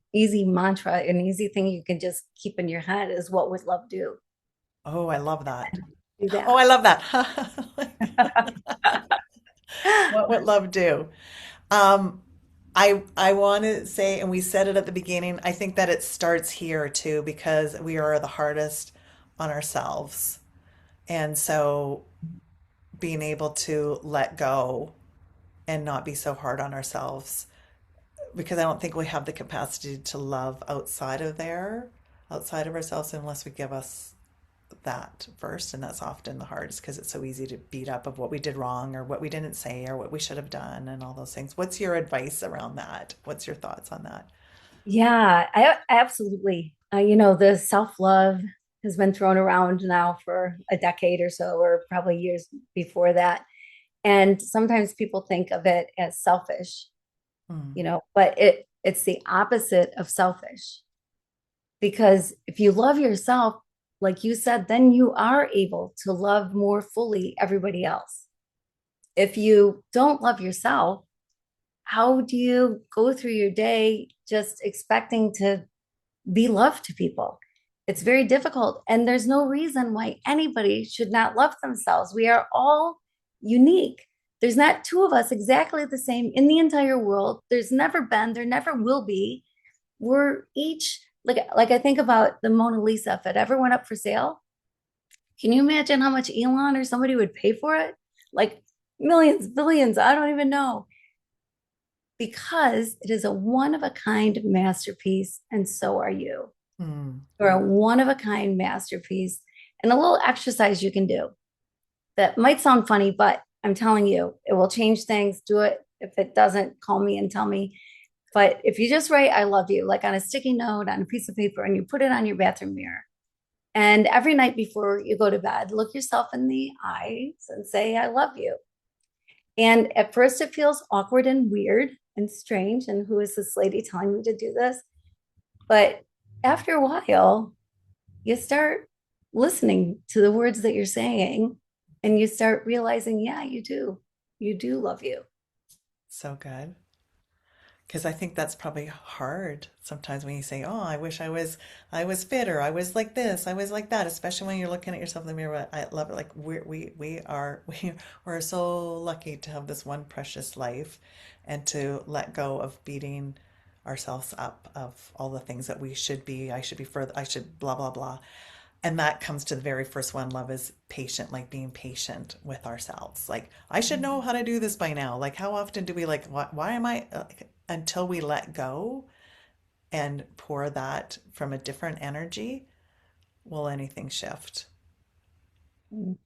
mantra, an easy thing you can just keep in your head is, what would love do? Oh, I love that. Do Oh, that. I love that. What would love do? Um, I want to say, and we said it at the beginning, I think that it starts here too, because we are the hardest on ourselves. And so being able to let go and not be so hard on ourselves, because I don't think we have the capacity to love outside of ourselves, unless we give us that first. And that's often the hardest because it's so easy to beat up of what we did wrong or what we didn't say or what we should have done and all those things. What's your advice around that? What's your thoughts on that? Yeah, I absolutely. The self-love has been thrown around now for a decade or so, or probably years before that. And sometimes people think of it as selfish, Mm. but it's the opposite of selfish. Because if you love yourself, like you said, then you are able to love more fully everybody else. If you don't love yourself, how do you go through your day just expecting to be loved to people? It's very difficult. And there's no reason why anybody should not love themselves. We are all unique. There's not two of us exactly the same in the entire world. There's never been, there never will be. We're each like I think about the Mona Lisa. If it ever went up for sale, can you imagine how much Elon or somebody would pay for it? Like millions, billions, I don't even know. Because it is a one of a kind masterpiece, and so are you. Mm. You're a one of a kind masterpiece. And a little exercise you can do that might sound funny, but I'm telling you, it will change things. Do it. If it doesn't, call me and tell me. But if you just write, I love you, like on a sticky note on a piece of paper, and you put it on your bathroom mirror. And every night before you go to bed, look yourself in the eyes and say, I love you. And at first, it feels awkward and weird and strange. And who is this lady telling me to do this? But after a while, you start listening to the words that you're saying and you start realizing, yeah, you do. You do love you. So good. Because I think that's probably hard sometimes when you say, "Oh, I was fit, or I was like this, I was like that." Especially when you're looking at yourself in the mirror. I love it. Like we are we're so lucky to have this one precious life, and to let go of beating ourselves up of all the things that we should be. I should be further. I should blah blah blah. And that comes to the very first one. Love is patient, like being patient with ourselves. Like, I should know how to do this by now. Like, how often do we like, why am I, until we let go and pour that from a different energy, will anything shift? Mhm.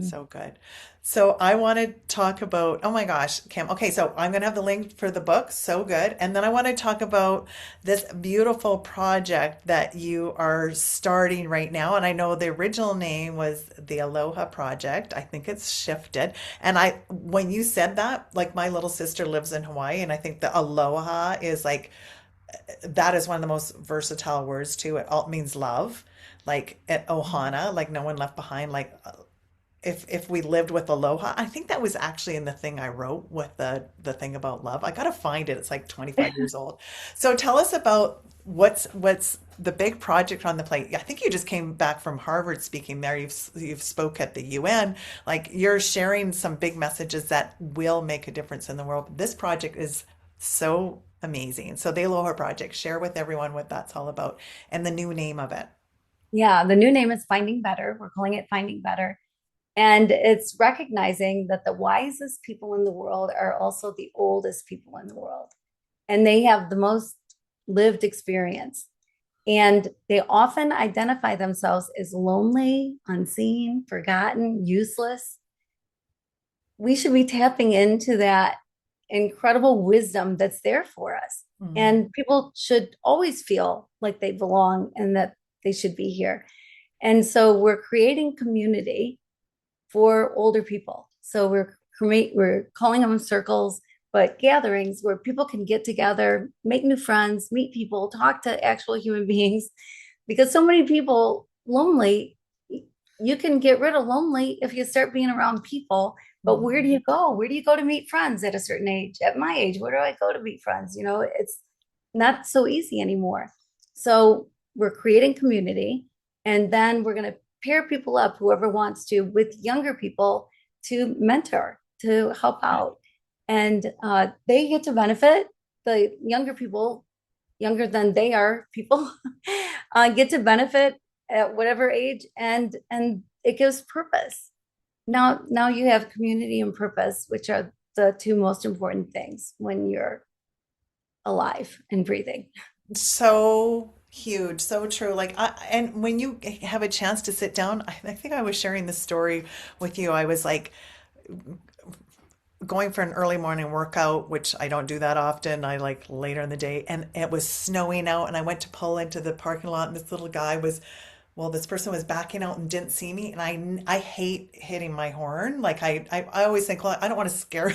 So good. So I want to talk about, oh my gosh, Kim. Okay, so I'm going to have the link for the book. So good. And then I want to talk about this beautiful project that you are starting right now. And I know the original name was the Aloha Project. I think it's shifted. And when you said that, like my little sister lives in Hawaii, and I think the aloha is like, that is one of the most versatile words too. It all means love. Like at Ohana, like no one left behind, like if we lived with aloha. I think that was actually in the thing I wrote with the thing about love. I gotta find it. It's like 25 years old. So tell us about what's the big project on the plate. I think you just came back from Harvard speaking there. You've spoke at the UN. Like, you're sharing some big messages that will make a difference in the world. This project is so amazing. So the Aloha Project, share with everyone what that's all about and the new name of it. Yeah, the new name is Finding Better. We're calling it Finding Better. And it's recognizing that the wisest people in the world are also the oldest people in the world. And they have the most lived experience. And they often identify themselves as lonely, unseen, forgotten, useless. We should be tapping into that incredible wisdom that's there for us. Mm. And people should always feel like they belong and that they should be here. And so we're creating community for older people. So we're calling them circles, but gatherings where people can get together, make new friends, meet people, talk to actual human beings. Because so many people lonely, you can get rid of lonely if you start being around people. But where do Mhm. you go? Where do you go to meet friends at a certain age? At my age, where do I go to meet friends? It's not so easy anymore. So we're creating community, and then we're going to pair people up, whoever wants to, with younger people to mentor, to help out. And they get to benefit. The younger people, younger than they are people, get to benefit at whatever age, and it gives purpose. Now you have community and purpose, which are the two most important things when you're alive and breathing. So huge, so true. And when you have a chance to sit down, I think I was sharing this story with you. I was like going for an early morning workout, which I don't do that often. I like later in the day, and it was snowing out, and I went to pull into the parking lot, and this little guy was Well, this person was backing out and didn't see me, and I hate hitting my horn. Like I always think, well, I don't want to scare.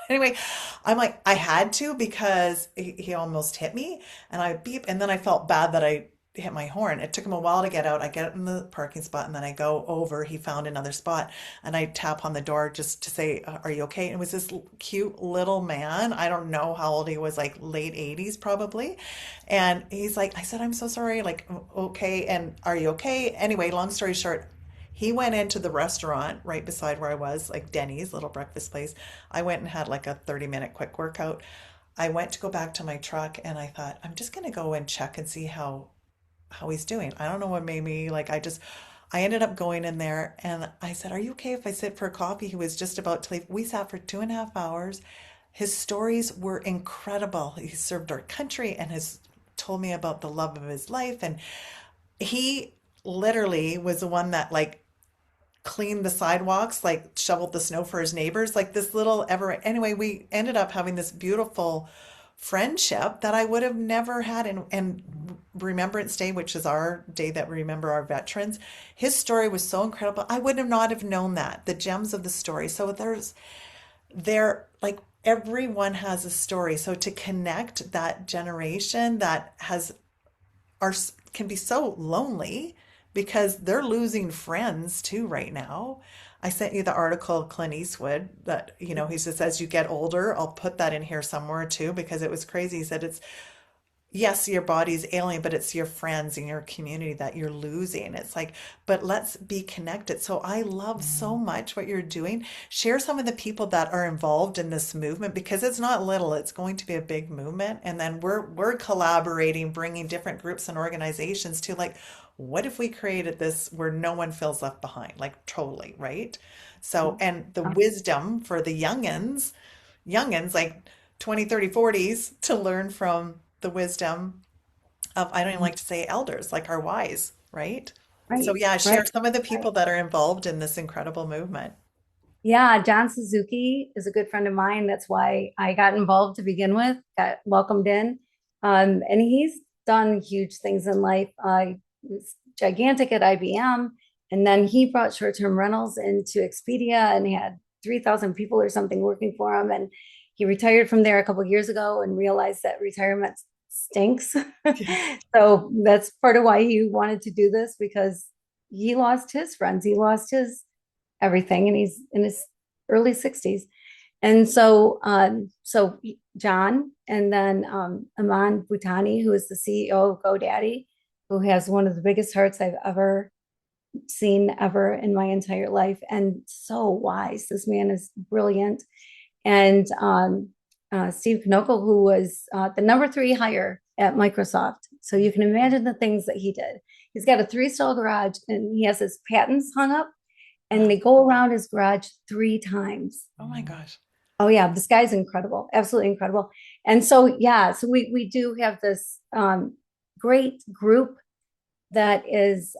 Anyway, I'm like, I had to because he almost hit me, and I beep, and then I felt bad that I hit my horn. It took him a while to get out. I get in the parking spot, and then I go over. He found another spot, and I tap on the door just to say, "Are you okay?" And it was this cute little man. I don't know how old he was, like late 80s probably. And he's like, I said, "I'm so sorry." Like, okay. And are you okay? Anyway, long story short, he went into the restaurant right beside where I was, like Denny's little breakfast place. I went and had like a 30-minute quick workout. I went to go back to my truck and I thought, I'm just going to go and check and see how he's doing. I don't know what made me like I ended up going in there and I said, "Are you okay if I sit for a coffee?" He was just about to leave. We sat for 2.5 hours. His stories were incredible. He served our country and has told me about the love of his life. And he literally was the one that like cleaned the sidewalks, like shoveled the snow for his neighbors, like this little ever. Anyway, we ended up having this beautiful friendship that I would have never had. And Remembrance Day, which is our day that we remember our veterans, his story was so incredible. I would have not have known that, the gems of the story. So there, like everyone has a story. So to connect that generation that has are can be so lonely because they're losing friends too right now. I sent you the article of Clint Eastwood that, he says, as you get older, I'll put that in here somewhere too, because it was crazy. He said it's, yes, your body's alien, but it's your friends and your community that you're losing. It's like, but let's be connected. So I love so much what you're doing. Share some of the people that are involved in this movement because it's not little, it's going to be a big movement. And then we're collaborating, bringing different groups and organizations to like, what if we created this where no one feels left behind? Like totally, right? So, and the wisdom for the youngins like 20, 30, 40s to learn from the wisdom of, I don't even like to say elders, like our wise, right? So Right, yeah, right, share some of the right. people that are involved in this incredible movement. Yeah, John Suzuki is a good friend of mine. That's why I got involved to begin with, got welcomed in. And he's done huge things in life. He was gigantic at IBM. And then he brought short-term rentals into Expedia and had 3,000 people or something working for him. And he retired from there a couple of years ago and realized that retirement stinks. Yeah. So that's part of why he wanted to do this because he lost his friends. He lost his everything, and he's in his early 60s. And so John, and then Aman Bhutani, who is the CEO of GoDaddy, who has one of the biggest hearts I've ever seen ever in my entire life, and so wise. This man is brilliant. And Steve Knokl, who was the number 3 hire at Microsoft. So you can imagine the things that he did. He's got a 3-stall garage, and he has his patents hung up and Wow. they go around his garage 3 times. Oh my gosh. Oh yeah, this guy's incredible, absolutely incredible. And so yeah, so we do have this great group that is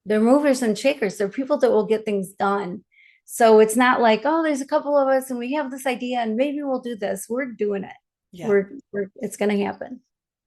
they're movers and shakers. They're people that will get things done. So it's not like, oh, there's a couple of us and we have this idea and maybe we'll do this. We're doing it. Yeah. We're it's going to happen.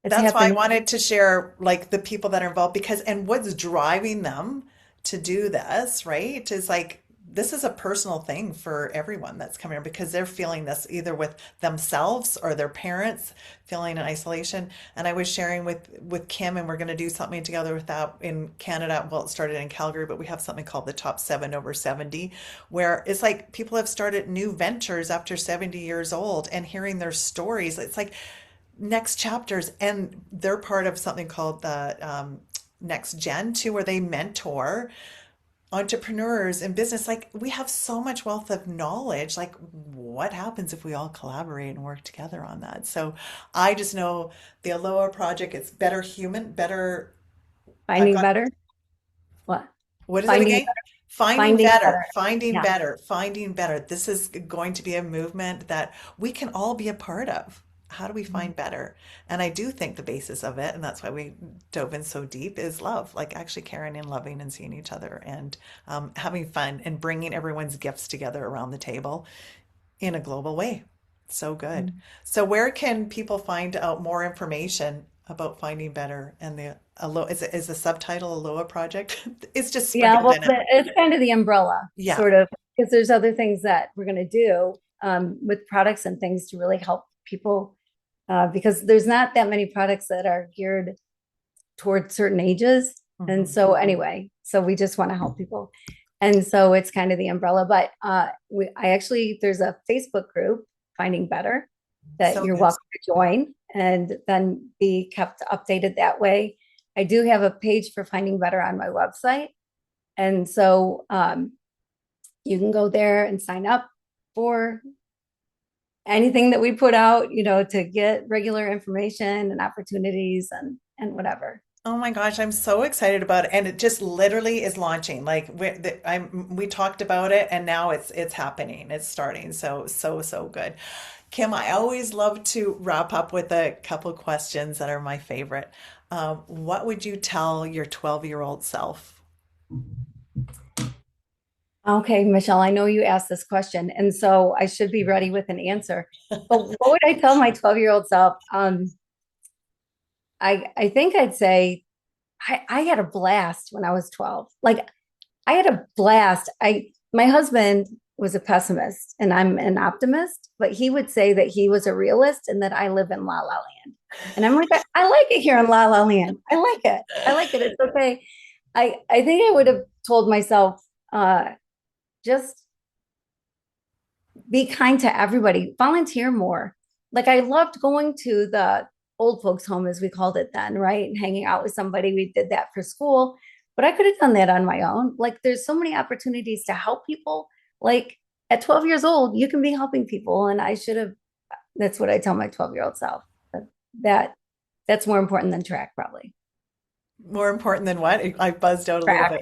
It's That's why I happening. wanted to share like the people that are involved because and what's driving them to do this, right? Is like this is a personal thing for everyone that's coming in because they're feeling this either with themselves or their parents feeling in isolation. And I was sharing with Kim and we're going to do something together with that in Canada. Well, it started in Calgary, but we have something called the Top 7 Over 70 where it's like people have started new ventures after 70 years old and hearing their stories. It's like next chapters and they're part of something called the next gen too where they mentor entrepreneurs in business. Like we have so much wealth of knowledge, like what happens if we all collaborate and work together on that? So I just know the Aloha project, it's better human, better. I've Finding got, better. What? what is it Finding again? better. Finding Finding better, better. finding Yeah. better, finding better. This is going to be a movement that we can all be a part of. How do we find better? And I do think the basis of it, and that's why we dove in so deep, is love, like actually caring and loving and seeing each other and having fun and bringing everyone's gifts together around the table in a global way. So good. So, where can people find out more information about finding better and the is the subtitle Aloha Project? It's just Yeah, sprinkled well, in it. it's kind of the umbrella, Yeah. sort of, because there's other things that we're going to do with products and things to really help people, because there's not that many products that are geared towards certain ages. And Mhm. so anyway, so we just want to help people. And so it's kind of the umbrella, but I actually, there's a Facebook group, Finding Better, that So you're good. welcome to join and then be kept updated that way. I do have a page for Finding Better on my website. And so you can go there and sign up for anything that we put out, to get regular information and opportunities and whatever. Oh my gosh, I'm so excited about it, and it just literally is launching. Like we talked about it, and now it's happening. It's starting. So good. Kim, I always love to wrap up with a couple questions that are my favorite. What would you tell your 12-year-old self? Okay, Michelle, I know you asked this question, and so I should be ready with an answer. But what would I tell my 12-year-old self? I think I'd say I had a blast when I was 12. Like I had a blast. My husband was a pessimist and I'm an optimist, but he would say that he was a realist and that I live in La La Land. And I'm like, I like it here in La La Land. I like it. I like it. It's okay. I think I would have told myself, just be kind to everybody, volunteer more. Like I loved going to the old folks home, as we called it then, right? And hanging out with somebody. We did that for school, but I could have done that on my own. Like there's so many opportunities to help people. Like at 12 years old, you can be helping people. And I should have, that's what I tell my 12-year-old self. That that's more important than track, probably. More important than what? I buzzed out a little Track, bit.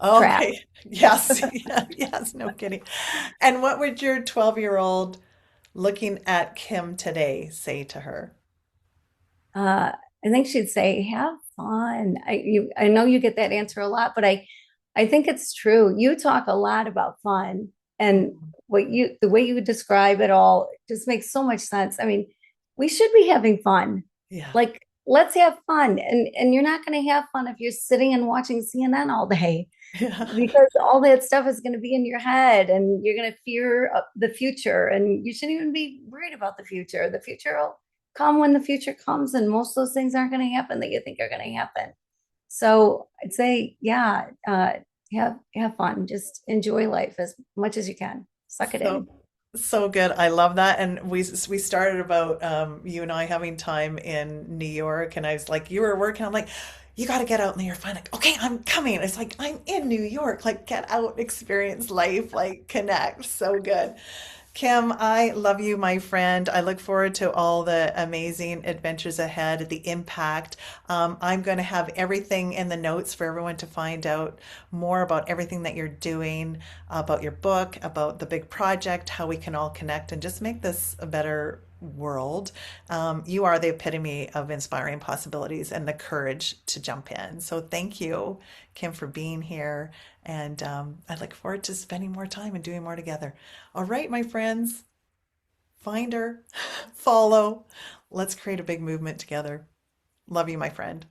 Oh, track. okay. Yes. Yeah, yes, no kidding. And what would your 12-year-old looking at Kim today say to her? I think she'd say, "Have fun." I know you get that answer a lot, but I think it's true. You talk a lot about fun, and the way you describe it all just makes so much sense. I mean, we should be having fun. Yeah. Like, let's have fun, and you're not going to have fun if you're sitting and watching CNN all day Yeah. because all that stuff is going to be in your head, and you're going to fear the future, and you shouldn't even be worried about the future. The future will come when the future comes, and most of those things aren't going to happen that you think are going to happen. So I'd say, yeah, have fun. Just enjoy life as much as you can. Suck it So in. so good. I love that. And we started about you and I having time in New York, and I was like, you were working. I'm like, you got to get out, and you're fine. Like, okay, I'm coming. It's like I'm in New York. Like, get out, experience life, like connect. So good. Kim, I love you, my friend. I look forward to all the amazing adventures ahead, the impact. I'm going to have everything in the notes for everyone to find out more about everything that you're doing, about your book, about the big project, how we can all connect and just make this a better world. You are the epitome of inspiring possibilities and the courage to jump in. So thank you, Kim, for being here. And I look forward to spending more time and doing more together. All right, my friends, find her, follow. Let's create a big movement together. Love you, my friend.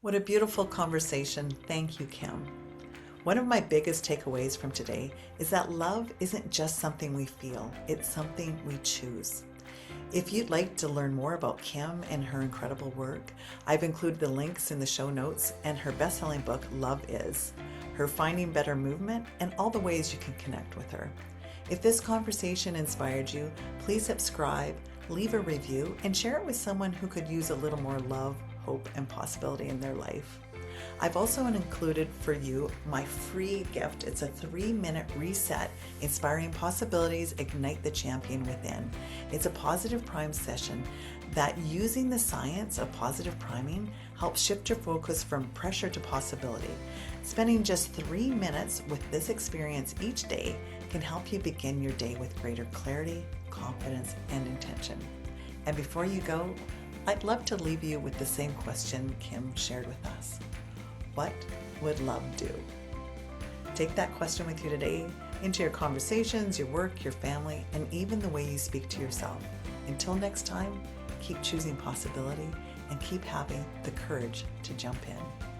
What a beautiful conversation. Thank you, Kim. One of my biggest takeaways from today is that love isn't just something we feel, it's something we choose. If you'd like to learn more about Kim and her incredible work, I've included the links in the show notes and her best-selling book, Love Is, her Finding Better movement, and all the ways you can connect with her. If this conversation inspired you, please subscribe, leave a review, and share it with someone who could use a little more love, hope, and possibility in their life. I've also included for you my free gift. It's a 3-minute reset, inspiring possibilities, ignite the champion within. It's a positive prime session that, using the science of positive priming, helps shift your focus from pressure to possibility. Spending just 3 minutes with this experience each day can help you begin your day with greater clarity, confidence, and intention. And before you go, I'd love to leave you with the same question Kim shared with us. What would love do? Take that question with you today into your conversations, your work, your family, and even the way you speak to yourself. Until next time, keep choosing possibility and keep having the courage to jump in.